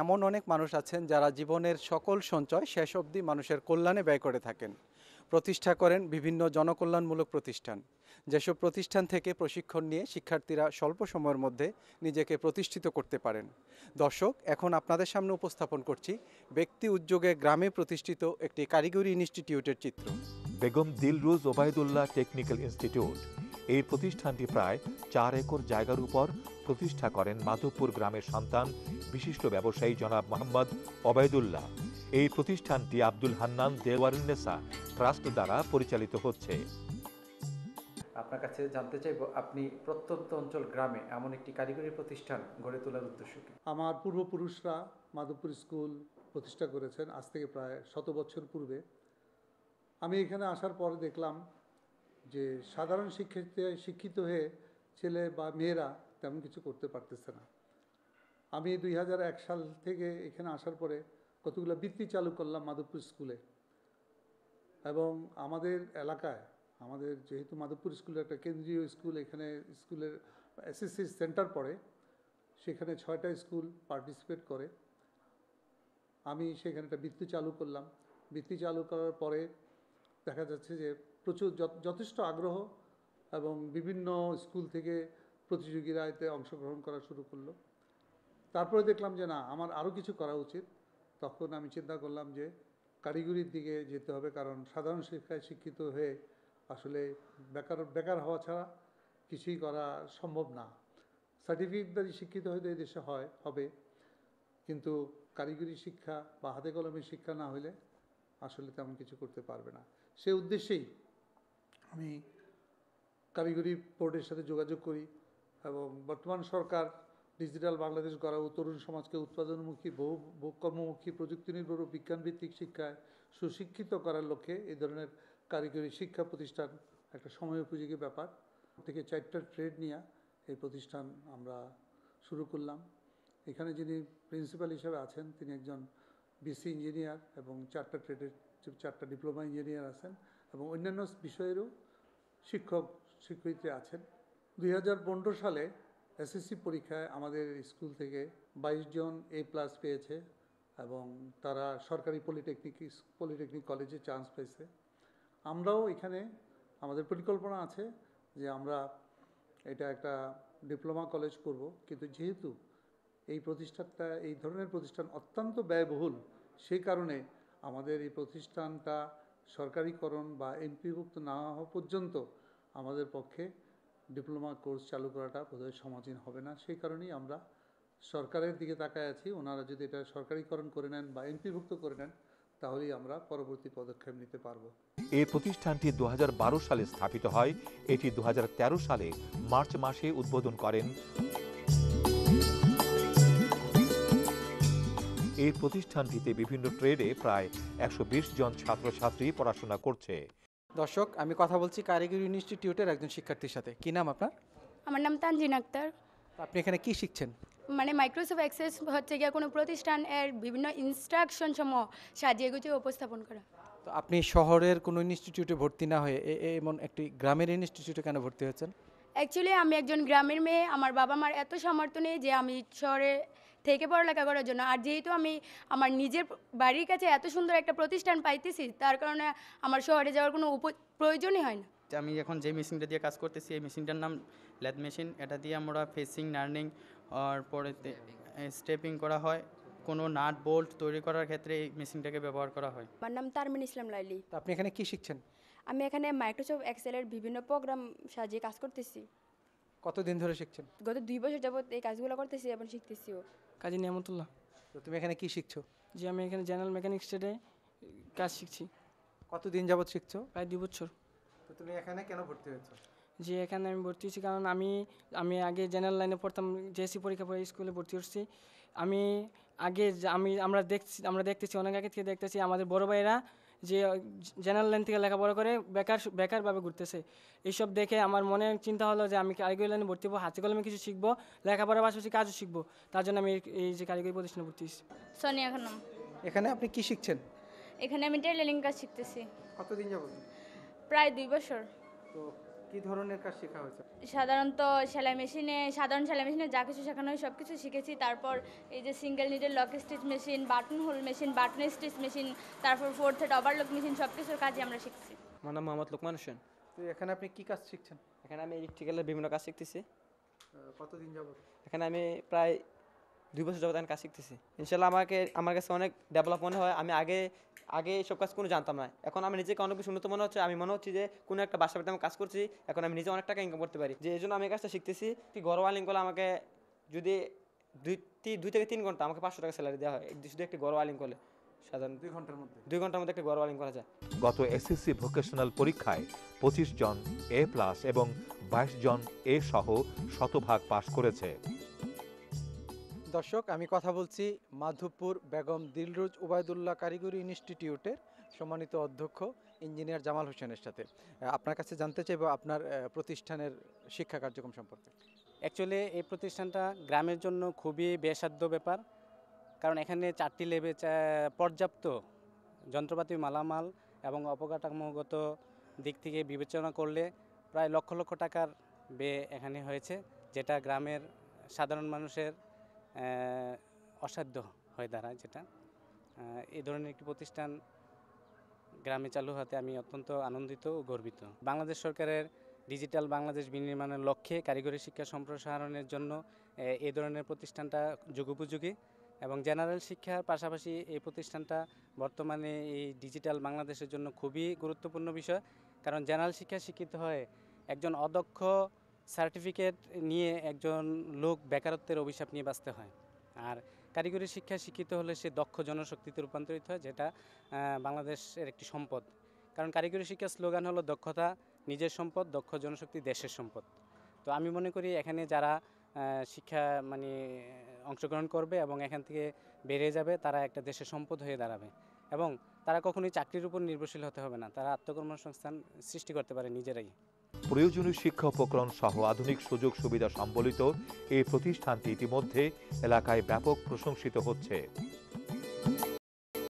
এমন অনেক মানুষ আছেন যারা জীবনের সকল সঞ্চয় শেষ অবধি মানুষের কল্যাণে ব্যয় করে থাকেন। প্রতিষ্ঠা করেন বিভিন্ন জনকল্যাণমূলক প্রতিষ্ঠান। যেসব প্রতিষ্ঠান থেকে প্রশিক্ষণ নিয়ে শিক্ষার্থীরা স্বল্প সময়ের মধ্যে নিজেকে প্রতিষ্ঠিত করতে পারেন। দর্শক, এখন আপনাদের সামনে উপস্থাপন করছি ব্যক্তি উদ্যোগে গ্রামে প্রতিষ্ঠিত একটি কারিগরি ইনস্টিটিউটের চিত্র। Begum Dilruj Obaidullah technical institute. এই প্রতিষ্ঠানটি প্রায় 4 একর জায়গার উপর প্রতিষ্ঠা করেন মাধবপুর গ্রামের সন্তান বিশিষ্ট ব্যবসায়ী জনাব মোহাম্মদ ওবায়দুল্লাহ। এই প্রতিষ্ঠানটি আব্দুল হান্নান দেওয়ারুন্নেসা ট্রাস্ট দ্বারা পরিচালিত হচ্ছে। আপনার কাছে জানতে চাইব, আপনি প্রত্যন্ত অঞ্চল গ্রামে এমন একটি কারিগরি প্রতিষ্ঠান গড়ে তোলার উদ্দেশ্য কি? আমার পূর্বপুরুষরা মাধবপুর স্কুল প্রতিষ্ঠা করেছেন আজ থেকে প্রায় 100 বছর পূর্বে। আমি এখানে আসার পরে দেখলাম যে সাধারণ শিক্ষিত হয়ে ছেলে বা মেয়েরা তেমন কিছু করতে পারতেছে না। আমি 2001 সাল থেকে এখানে আসার পরে কতগুলো বৃত্তি চালু করলাম মাধবপুর স্কুলে। এবং আমাদের এলাকায়, আমাদের যেহেতু মাধবপুর স্কুলের একটা কেন্দ্রীয় স্কুল, এখানে স্কুলের এসএসসি সেন্টার পড়ে, সেখানে 6টা স্কুল পার্টিসিপেট করে। আমি সেখানে একটা বৃত্তি চালু করলাম। বৃত্তি চালু করার পরে দেখা যাচ্ছে যে প্রচুর যথেষ্ট আগ্রহ এবং বিভিন্ন স্কুল থেকে প্রতিযোগীরা এতে অংশগ্রহণ করা শুরু করলো। তারপরে দেখলাম যে না, আমার আরও কিছু করা উচিত। তখন আমি চিন্তা করলাম যে কারিগরির দিকে যেতে হবে, কারণ সাধারণ শিক্ষায় শিক্ষিত হয়ে আসলে বেকার হওয়া ছাড়া কিছুই করা সম্ভব না। সার্টিফিকেটদারি শিক্ষিত হয়তো এই দেশে হবে, কিন্তু কারিগরি শিক্ষা বা হাতে কলমের শিক্ষা না হলে আসলে তেমন কিছু করতে পারবে না। সে উদ্দেশ্যেই আমি কারিগরি বোর্ডের সাথে যোগাযোগ করি এবং বর্তমান সরকার ডিজিটাল বাংলাদেশ গড়া ও তরুণ সমাজকে উৎপাদনমুখী, কর্মমুখী, প্রযুক্তি নির্ভর ও বিজ্ঞানভিত্তিক শিক্ষায় সুশিক্ষিত করার লক্ষ্যে এই ধরনের কারিগরি শিক্ষা প্রতিষ্ঠান একটা সময় উপযোগী ব্যাপার থেকে 4টা ট্রেড নিয়ে এই প্রতিষ্ঠান আমরা শুরু করলাম। এখানে যিনি প্রিন্সিপাল হিসেবে আছেন তিনি একজন বিসি ইঞ্জিনিয়ার এবং 4টা ট্রেডের 4টা ডিপ্লোমা ইঞ্জিনিয়ার আছেন এবং অন্যান্য বিষয়েরও শিক্ষয়িত্রী আছেন। 2015 সালে এসএসসি পরীক্ষায় আমাদের স্কুল থেকে 22 জন A+ পেয়েছে এবং তারা সরকারি পলিটেকনিক কলেজে চান্স পেয়েছে। আমরাও এখানে আমাদের পরিকল্পনা আছে যে আমরা এটা একটা ডিপ্লোমা কলেজ করব, কিন্তু যেহেতু এই ধরনের প্রতিষ্ঠান অত্যন্ত ব্যয়বহুল, সেই কারণে আমাদের এই প্রতিষ্ঠানটা সরকারিকরণ বা এমপিভুক্ত না হওয়া পর্যন্ত আমাদের পক্ষে ডিপ্লোমা কোর্স চালু করাটা বোধহয় সমাজীন হবে না। সেই কারণেই আমরা সরকারের দিকে তাকায় আছি। ওনারা যদি এটা সরকারিকরণ করে নেন বা এমপিভুক্ত করে নেন, তাহলেই আমরা পরবর্তী পদক্ষেপ নিতে পারবো। এই প্রতিষ্ঠানটি 2012 সালে স্থাপিত হয়। এটি 2013 সালে মার্চ মাসে উদ্বোধন করেন। এই প্রতিষ্ঠানটিতে বিভিন্ন ট্রেডে প্রায় 120 জন ছাত্রছাত্রী পড়াশোনা করছে। দর্শক, আমি কথা বলছি কারিগরি ইনস্টিটিউটের একজন শিক্ষার্থীর সাথে। কি নাম আপনার? আমার নাম তানজিন আক্তার। আপনি এখানে কি শিখছেন? মাইক্রোসফট অ্যাক্সেস হচ্ছে গিয়ে কোনো প্রতিষ্ঠান এর বিভিন্ন ইনস্ট্রাকশন সমূহ সাজিয়ে গুছিয়ে উপস্থাপন করা। তো আপনি শহরের কোনো ইনস্টিটিউটে ভর্তি না হয়ে এমন একটি গ্রামের ইনস্টিটিউটে কেন ভর্তি হয়েছেন? অ্যাকচুয়ালি আমি একজন গ্রামের মেয়ে, আমার বাবা মার এত সামর্থ্য নেই যে আমি শহরে থেকে পড়ালেখা করার জন্য। আর যেহেতু আমি আমার নিজের বাড়ির কাছে এত সুন্দর একটা প্রতিষ্ঠান পাইতেছি, তার কারণে আমার শহরে যাওয়ার কোনো প্রয়োজনই হয় না। আমি এখন যে মেশিনটা দিয়ে কাজ করতেছি, এই মেশিনটার নাম ল্যাথ মেশিন। এটা দিয়ে আমরা ফেসিং, নার্নিং আর পরে স্টেপিং করা হয়। কোনো নাট বোল্ট তৈরি করার ক্ষেত্রে এই মেশিনটাকে ব্যবহার করা হয়। আমার নাম তারমিন ইসলাম লাইলি। তো আপনি এখানে কি শিখছেন? আমি এখানে মাইক্রোসফট এক্সেলের বিভিন্ন প্রোগ্রাম সাজিয়ে কাজ করতেছি। কতদিন ধরে শিখছেন? গত 2 বছর যাবত এই কাজগুলো করতেছি এবং শিখতেছিও। কাজী নিয়ামতুল্লাহ। তো তুমি এখানে কি শিখছো? জি, আমি এখানে জেনারেল মেকানিক্স ট্রেডে কাজ শিখছি। কতদিন যাবত শিখছো? প্রায় 2 বছর। তো তুমি এখানে কেন ভর্তি হয়েছো? জি, এখানে আমি ভর্তি হয়েছি কারণ আমি আগে জেনারেল লাইনে পড়তাম, জেএসসি পরীক্ষা পরে স্কুলে ভর্তি হচ্ছি। আমরা দেখতেছি অনেক আগে থেকে দেখতেছি আমাদের বড় ভাইয়েরা যে জেনারেল লাইন থেকে লেখাপড়া করে বেকারভাবে ঘুরতেছে। এইসব দেখে আমার মনে চিন্তা হলো যে আমি কারিগরি লাইনে ভর্তি হবো, হাতে কলমে কিছু শিখবো, লেখাপড়ার পাশাপাশি কাজও শিখবো। তার জন্য আমি এই যে কারিগরি প্রতিষ্ঠানে ভর্তি হয়েছি। সোনিয়া খানম। এখানে আপনি কি শিখছেন? এখানে আমি টেইলরিং কাজ শিখতেছি। কতদিন যাবত? প্রায় 2 বছর। তো কি ধরনের কাজ শেখা হয়েছে? সাধারণত সাধারণ সেলাই মেশিনে যা কিছু শেখানো হয় সব কিছু শিখেছি। তারপর এই যে single needle lock stitch machine, button whole machine, button stitch machine, তারপর 4 থ্রেড ওভারলক মেশিন, সব কিছুর কাজই আমরা শিখছি। আমার নাম মোহাম্মদ লোকমান হোসেন। তো এখানে আপনি কি কাজ শিখছেন? এখানে আমি ইলেকট্রিক্যালের বিভিন্ন কাজ শিখতেছি। কতদিন যাবত? এখানে আমি প্রায় 2 বছর যাবত কাজ শিখতেছি। ইনশাল্লাহ আমার কাছে অনেক ডেভেলপ মনে হয়। আমি আগে এইসব কাজ কোনো জানতাম না। এখন আমি নিজেকে অনেক বেশি উন্নত মনে হচ্ছে। আমি মনে হচ্ছে যে কোনো একটা বাসা বাড়িতে আমি কাজ করছি, এখন আমি নিজে অনেক টাকা ইনকাম করতে পারি। যে এই জন্য আমি এই কাজটা শিখতেছি। ঘরোয়া লিঙ্ক করলে আমাকে যদি 2 থেকে 3 ঘন্টা আমাকে 500 টাকা স্যালারি দেওয়া হয়, শুধু একটি ঘরোয়া লিঙ্ক করলে। সাধারণত 2 ঘন্টার মধ্যে 2 ঘন্টার মধ্যে একটা ঘরোয়া লিঙ্ক করা যায়। গত এসএসসি ভোকেশনাল পরীক্ষায় 25 জন A+ এবং 22 জন A সহ শতভাগ পাশ করেছে। দর্শক, আমি কথা বলছি মাধবপুর বেগম দিলরুজ উবায়দুল্লাহ কারিগরি ইনস্টিটিউটের সম্মানিত অধ্যক্ষ ইঞ্জিনিয়ার জামাল হোসেনের সাথে। আপনার কাছে জানতে চাইবো আপনার প্রতিষ্ঠানের শিক্ষা কার্যক্রম সম্পর্কে। অ্যাকচুয়ালি এই প্রতিষ্ঠানটা গ্রামের জন্য খুবই বেসাধ্য ব্যাপার, কারণ এখানে 4টি লেভে পর্যাপ্ত যন্ত্রপাতি, মালামাল এবং অবকাঠামোগত দিক থেকে বিবেচনা করলে প্রায় লক্ষ লক্ষ টাকার ব্যয় এখানে হয়েছে, যেটা গ্রামের সাধারণ মানুষের অসাধ্য হয়ে দাঁড়ায়। যেটা এই ধরনের একটি প্রতিষ্ঠান গ্রামে চালু হতে আমি অত্যন্ত আনন্দিত ও গর্বিত। বাংলাদেশ সরকারের ডিজিটাল বাংলাদেশ বিনির্মাণের লক্ষ্যে কারিগরি শিক্ষা সম্প্রসারণের জন্য এই ধরনের প্রতিষ্ঠানটা যুগোপযোগী এবং জেনারেল শিক্ষার পাশাপাশি এই প্রতিষ্ঠানটা বর্তমানে এই ডিজিটাল বাংলাদেশের জন্য খুবই গুরুত্বপূর্ণ বিষয়। কারণ জেনারেল শিক্ষা শিক্ষিত হয়ে একজন অদক্ষ সার্টিফিকেট নিয়ে একজন লোক বেকারত্বের অভিশাপ নিয়ে বাঁচতে হয়, আর কারিগরি শিক্ষা শিক্ষিত হলে সে দক্ষ জনশক্তিতে রূপান্তরিত হয়, যেটা বাংলাদেশের একটি সম্পদ। কারণ কারিগরি শিক্ষার স্লোগান হলো দক্ষতা নিজের সম্পদ, দক্ষ জনশক্তি দেশের সম্পদ। তো আমি মনে করি এখানে যারা শিক্ষা অংশগ্রহণ করবে এবং এখান থেকে বেড়ে যাবে, তারা একটা দেশের সম্পদ হয়ে দাঁড়াবে এবং তারা কখনোই চাকরির উপর নির্ভরশীল হতে হবে না, তারা আত্মকর্মসংস্থান সৃষ্টি করতে পারে নিজেরাই। প্রয়োজনীয় শিক্ষা উপকরণ সহ আধুনিক সুযোগ সুবিধা সম্বলিত এই প্রতিষ্ঠানটি ইতিমধ্যে এলাকায় ব্যাপক প্রশংসিত হচ্ছে।